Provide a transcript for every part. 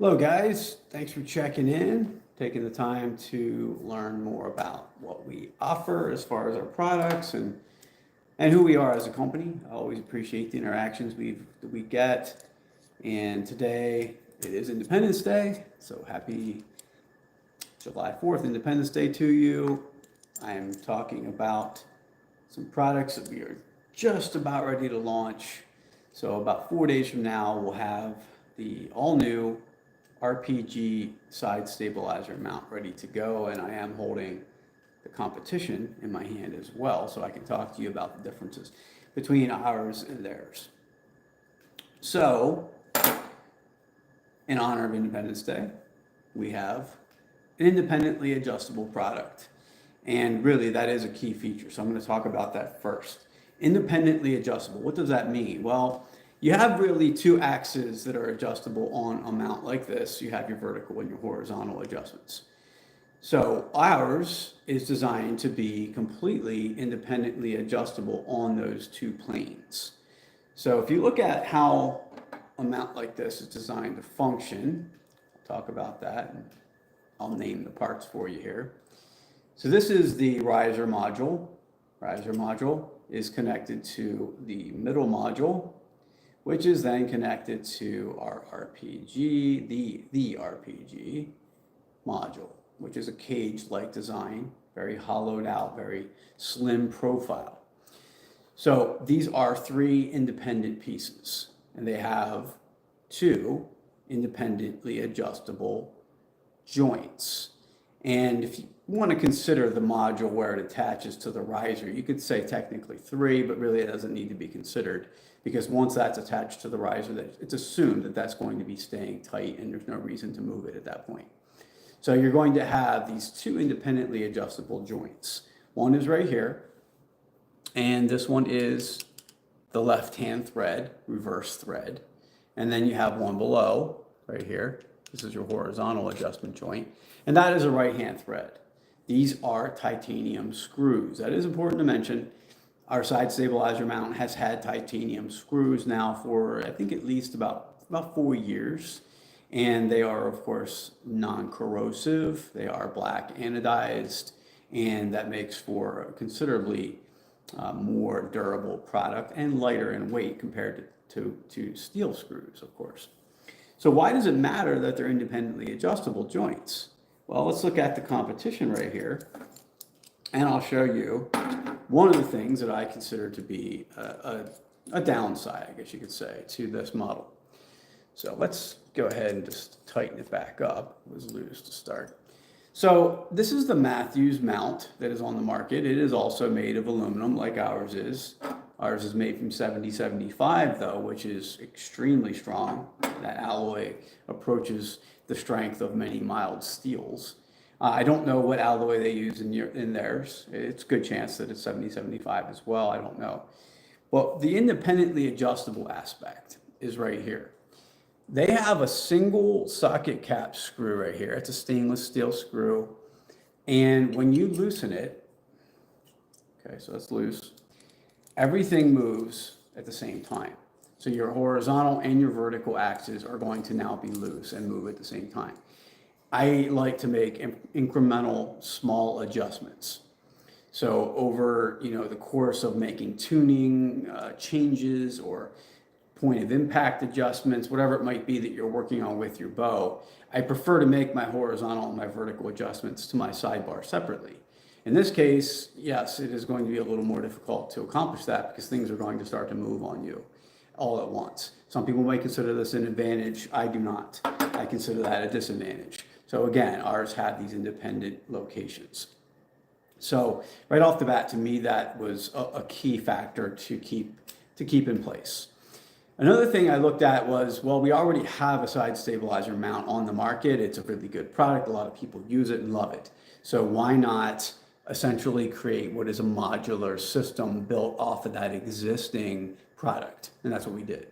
Hello guys, thanks for checking in, taking the time to learn more about what we offer as far as our products and who we are as a company. I always appreciate the interactions we get. And today it is Independence Day, so happy July 4th, Independence Day to you. I am talking about some products that we are just about ready to launch. So about 4 days from now, we'll have the all new RPG side stabilizer mount ready to go, and I am holding the competition in my hand as well, so I can talk to you about the differences between ours and theirs. So, in honor of Independence Day, we have an independently adjustable product, and really that is a key feature, so I'm going to talk about that first. Independently adjustable, what does that mean? Well, you have really two axes that are adjustable on a mount like this. You have your vertical and your horizontal adjustments. So ours is designed to be completely independently adjustable on those two planes. So if you look at how a mount like this is designed to function, I'll talk about that and I'll name the parts for you here. So this is the riser module. Riser module is connected to the middle module, which is then connected to our RPG, the RPG module, which is a cage-like design, very hollowed out, very slim profile. So these are three independent pieces, and they have two independently adjustable joints. And if you want to consider the module where it attaches to the riser, you could say technically three, but really it doesn't need to be considered, because once that's attached to the riser, it's assumed that that's going to be staying tight and there's no reason to move it at that point. So you're going to have these two independently adjustable joints. One is right here, and this one is the left-hand thread, reverse thread. And then you have one below, right here. This is your horizontal adjustment joint, and that is a right-hand thread. These are titanium screws. That is important to mention. Our side stabilizer mount has had titanium screws now for, I think, at least about 4 years. And they are, of course, non-corrosive. They are black anodized, and that makes for a considerably more durable product and lighter in weight compared to steel screws, of course. So why does it matter that they're independently adjustable joints? Well, let's look at the competition right here, and I'll show you one of the things that I consider to be a downside, I guess you could say, to this model. So let's go ahead and just tighten it back up. It was loose to start. So this is the Matthews mount that is on the market. It is also made of aluminum like ours is. Ours is made from 7075 though, which is extremely strong. That alloy approaches the strength of many mild steels. I don't know what alloy they use in theirs. It's a good chance that it's 7075 as well. I don't know. Well, the independently adjustable aspect is right here. They have a single socket cap screw right here. It's a stainless steel screw. And when you loosen it, okay, so it's loose, everything moves at the same time. So your horizontal and your vertical axes are going to now be loose and move at the same time. I like to make incremental small adjustments. So over the course of making tuning changes or point of impact adjustments, whatever it might be that you're working on with your bow, I prefer to make my horizontal and my vertical adjustments to my sidebar separately. In this case, yes, it is going to be a little more difficult to accomplish that because things are going to start to move on you all at once. Some people might consider this an advantage. I do not. I consider that a disadvantage. So again, ours had these independent locations. So right off the bat, to me, that was a key factor to keep in place. Another thing I looked at was, well, we already have a side stabilizer mount on the market. It's a really good product. A lot of people use it and love it. So why not essentially create what is a modular system built off of that existing product? And that's what we did.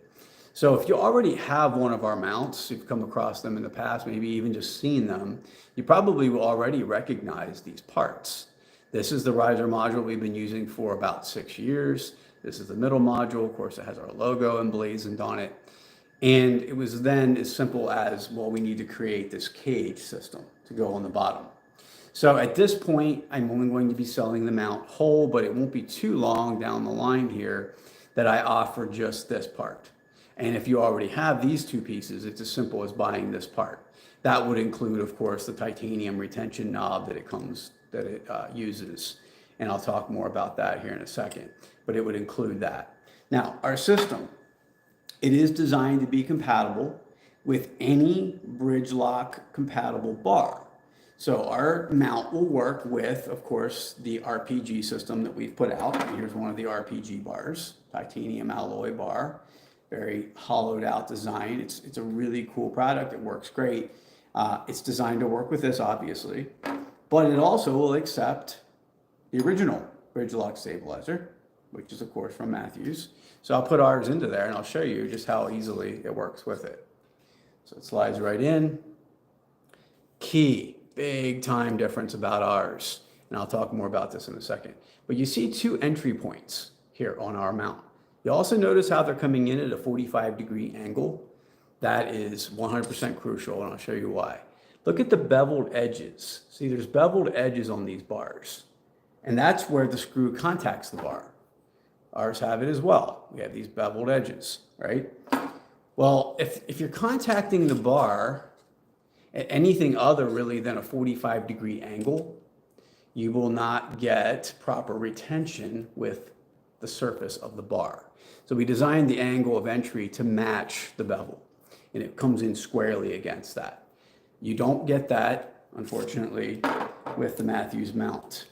So if you already have one of our mounts, you've come across them in the past, maybe even just seen them, you probably will already recognize these parts. This is the riser module we've been using for about 6 years. This is the middle module. Of course, it has our logo emblazoned on it. And it was then as simple as, well, we need to create this cage system to go on the bottom. So at this point, I'm only going to be selling the mount whole, but it won't be too long down the line here that I offer just this part. And if you already have these two pieces, it's as simple as buying this part. That would include, of course, the titanium retention knob that it uses. And I'll talk more about that here in a second, but it would include that. Now, our system, it is designed to be compatible with any bridge lock compatible bar. So our mount will work with, of course, the RPG system that we've put out. Here's one of the RPG bars, titanium alloy bar, very hollowed out design. It's a really cool product. It works great. It's designed to work with this, obviously, but it also will accept the original bridge lock stabilizer, which is, of course, from Matthews. So I'll put ours into there and I'll show you just how easily it works with it. So it slides right in. Key, big time difference about ours. And I'll talk more about this in a second. But you see two entry points here on our mount. You also notice how they're coming in at a 45-degree angle. That is 100% crucial, and I'll show you why. Look at the beveled edges. See, there's beveled edges on these bars. And that's where the screw contacts the bar. Ours have it as well. We have these beveled edges, right? Well, if you're contacting the bar at anything other really than a 45-degree angle, you will not get proper retention with the surface of the bar. So we designed the angle of entry to match the bevel, and it comes in squarely against that. You don't get that, unfortunately, with the Matthews mount.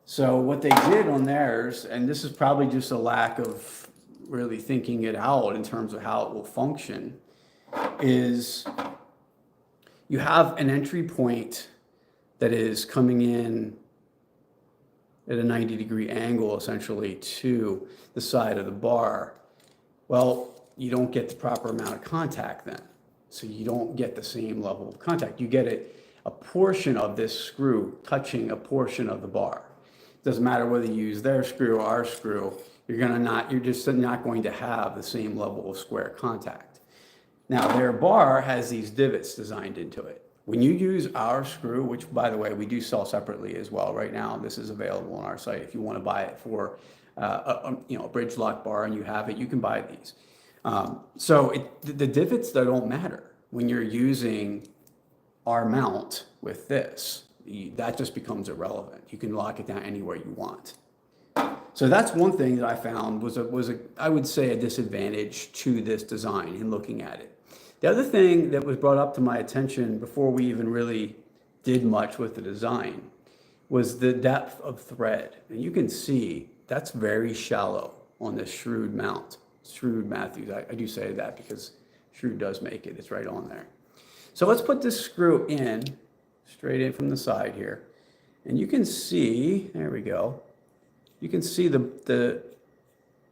So what they did on theirs, and this is probably just a lack of really thinking it out in terms of how it will function, is you have an entry point that is coming in at a 90-degree angle, essentially, to the side of the bar. Well, you don't get the proper amount of contact then. So you don't get the same level of contact. You get a portion of this screw touching a portion of the bar. Doesn't matter whether you use their screw or our screw, you're just not going to have the same level of square contact. Now, their bar has these divots designed into it. When you use our screw, which, by the way, we do sell separately as well right now, this is available on our site. If you want to buy it for a bridge lock bar and you have it, you can buy these. The divots, they don't matter when you're using our mount with this. That just becomes irrelevant. You can lock it down anywhere you want. So that's one thing that I found was I would say a disadvantage to this design in looking at it. The other thing that was brought up to my attention before we even really did much with the design was the depth of thread. And you can see that's very shallow on this Shrewd mount, Shrewd Matthews. I do say that because Shrewd does make it. It's right on there. So let's put this screw in, straight in from the side here. And you can see, there we go. You can see the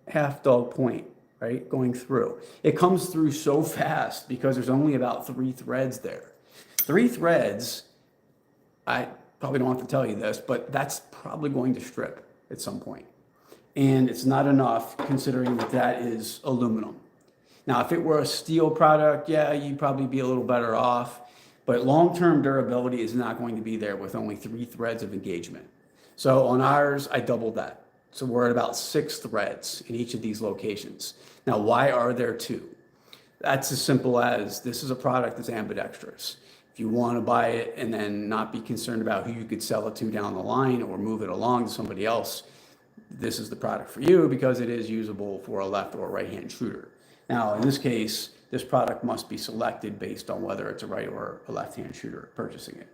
half dog point, right, going through. It comes through so fast because there's only about 3 threads there. 3 threads, I probably don't have to tell you this, but that's probably going to strip at some point. And it's not enough considering that is aluminum. Now, if it were a steel product, yeah, you'd probably be a little better off, but long-term durability is not going to be there with only 3 threads of engagement. So on ours, I doubled that. So we're at about 6 threads in each of these locations. Now, why are there 2? That's as simple as this is a product that's ambidextrous. If you want to buy it and then not be concerned about who you could sell it to down the line or move it along to somebody else, this is the product for you because it is usable for a left or right-hand shooter. Now, in this case, this product must be selected based on whether it's a right or a left-hand shooter purchasing it.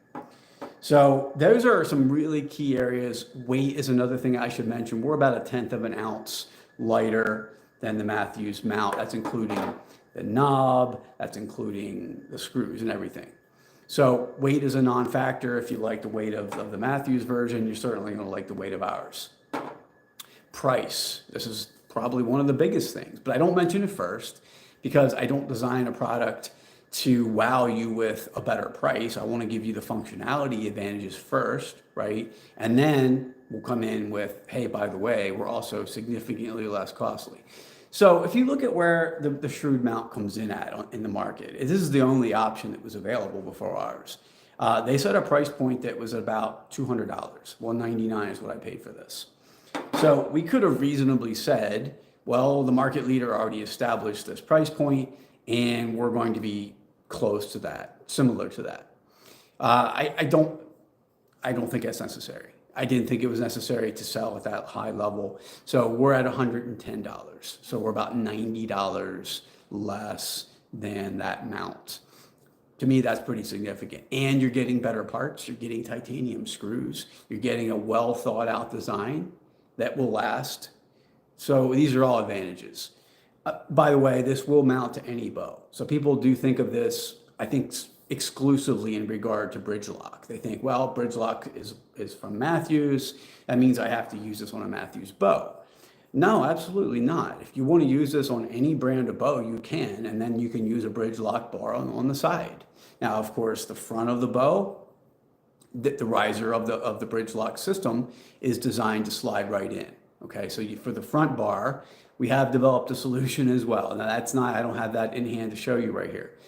So those are some really key areas. Weight is another thing I should mention. We're about 1/10 of an ounce lighter than the Matthews mount. That's including the knob, that's including the screws and everything. So weight is a non-factor. If you like the weight of the Matthews version, you're certainly going to like the weight of ours. Price. This is probably one of the biggest things, but I don't mention it first because I don't design a product to wow you with a better price. I want to give you the functionality advantages first, right? And then we'll come in with, hey, by the way, we're also significantly less costly. So if you look at where the Shrewd mount comes in at in the market, this is the only option that was available before ours. They set a price point that was about $200. $199 is what I paid for this. So we could have reasonably said, well, the market leader already established this price point, and we're going to be close to that, similar to that. I don't think that's necessary. I didn't think it was necessary to sell at that high level. So we're at $110. So we're about $90 less than that mount. To me, that's pretty significant. And you're getting better parts. You're getting titanium screws. You're getting a well thought out design that will last. So these are all advantages. By the way, this will mount to any bow. So people do think of this, I think, exclusively in regard to bridge lock. They think, well, bridge lock is from Matthews. That means I have to use this on a Matthews bow. No, absolutely not. If you want to use this on any brand of bow, you can, and then you can use a bridge lock bar on the side. Now, of course, the front of the bow, the riser of the bridge lock system is designed to slide right in. Okay, so for the front bar, we have developed a solution as well. Now that's not, I don't have that in hand to show you right here,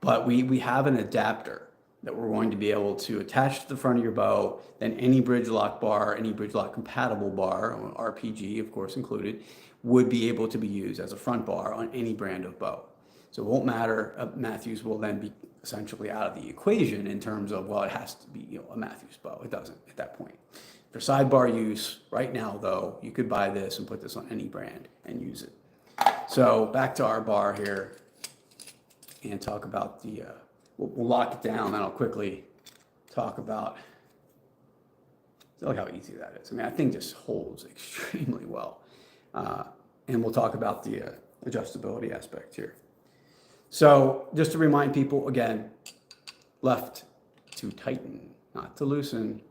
but we have an adapter that we're going to be able to attach to the front of your bow. Then any bridge lock bar, any bridge lock compatible bar, RPG of course included, would be able to be used as a front bar on any brand of bow. So it won't matter, Matthews will then be essentially out of the equation in terms of, well, it has to be a Matthews bow. It doesn't at that point. For sidebar use, right now though, you could buy this and put this on any brand and use it. So back to our bar here and talk about the, we'll lock it down and I'll quickly talk about, look how easy that is. I mean, I think this holds extremely well. And we'll talk about the adjustability aspect here. So just to remind people, again, left to tighten, not to loosen,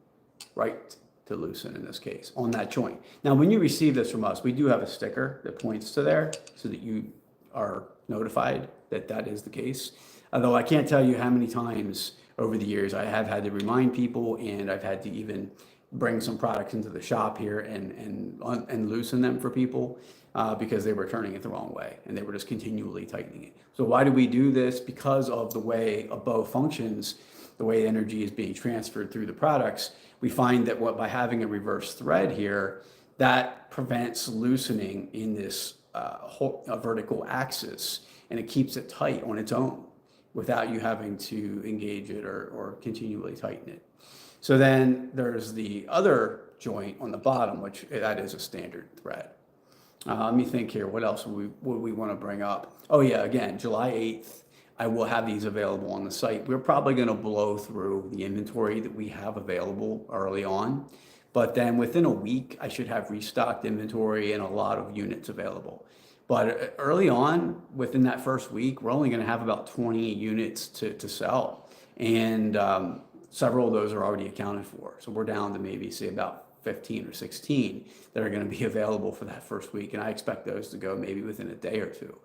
right to loosen in this case on that joint. Now, when you receive this from us, we do have a sticker that points to there so that you are notified that that is the case. Although I can't tell you how many times over the years I have had to remind people, and I've had to even bring some products into the shop here and loosen them for people because they were turning it the wrong way and they were just continually tightening it. So why do we do this? Because of the way a bow functions, the way energy is being transferred through the products. We find that by having a reverse thread here, that prevents loosening in this vertical axis, and it keeps it tight on its own without you having to engage it or continually tighten it. So then there's the other joint on the bottom, which that is a standard thread. Let me think here. What else would we want to bring up? Oh yeah, again, July 8th. I will have these available on the site. We're probably going to blow through the inventory that we have available early on, but then within a week, I should have restocked inventory and a lot of units available. But early on, within that first week, we're only going to have about 20 units to sell. And several of those are already accounted for. So we're down to maybe say about 15 or 16 that are going to be available for that first week. And I expect those to go maybe within a day or two.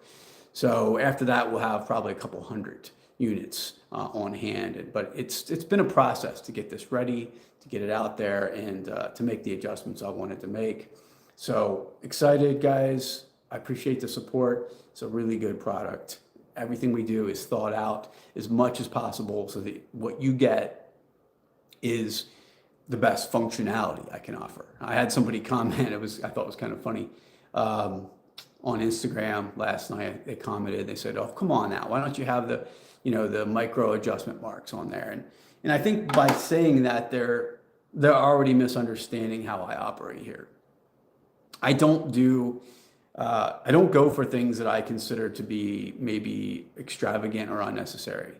So after that, we'll have probably a couple hundred units on hand. But it's been a process to get this ready, to get it out there, and to make the adjustments I wanted to make. So excited, guys. I appreciate the support. It's a really good product. Everything we do is thought out as much as possible so that what you get is the best functionality I can offer. I had somebody comment, I thought it was kind of funny. On Instagram last night, they commented, they said, oh, come on now, why don't you have the micro adjustment marks on there? And I think by saying that, they're already misunderstanding how I operate here. I don't go for things that I consider to be maybe extravagant or unnecessary.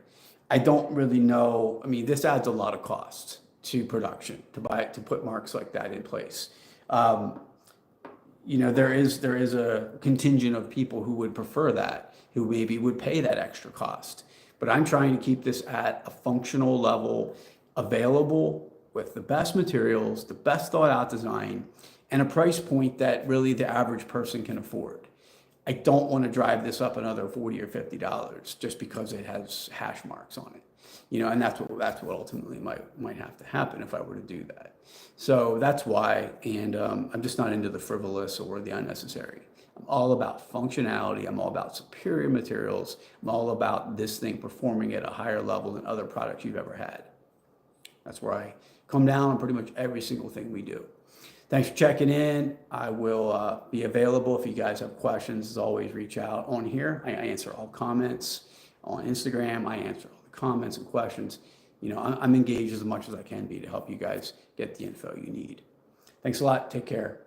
I don't really know, I mean, this adds a lot of cost to production, to put marks like that in place. There is a contingent of people who would prefer that, who maybe would pay that extra cost. But I'm trying to keep this at a functional level, available with the best materials, the best thought out design, and a price point that really the average person can afford. I don't want to drive this up another $40 or $50 just because it has hash marks on it. And that's what ultimately might have to happen if I were to do that. So that's why, and I'm just not into the frivolous or the unnecessary. I'm all about functionality. I'm all about superior materials. I'm all about this thing performing at a higher level than other products you've ever had. That's where I come down on pretty much every single thing we do. Thanks for checking in. I will be available if you guys have questions. As always, reach out on here. I answer all comments on Instagram. I answer all the comments and questions. I'm engaged as much as I can be to help you guys get the info you need. Thanks a lot. Take care.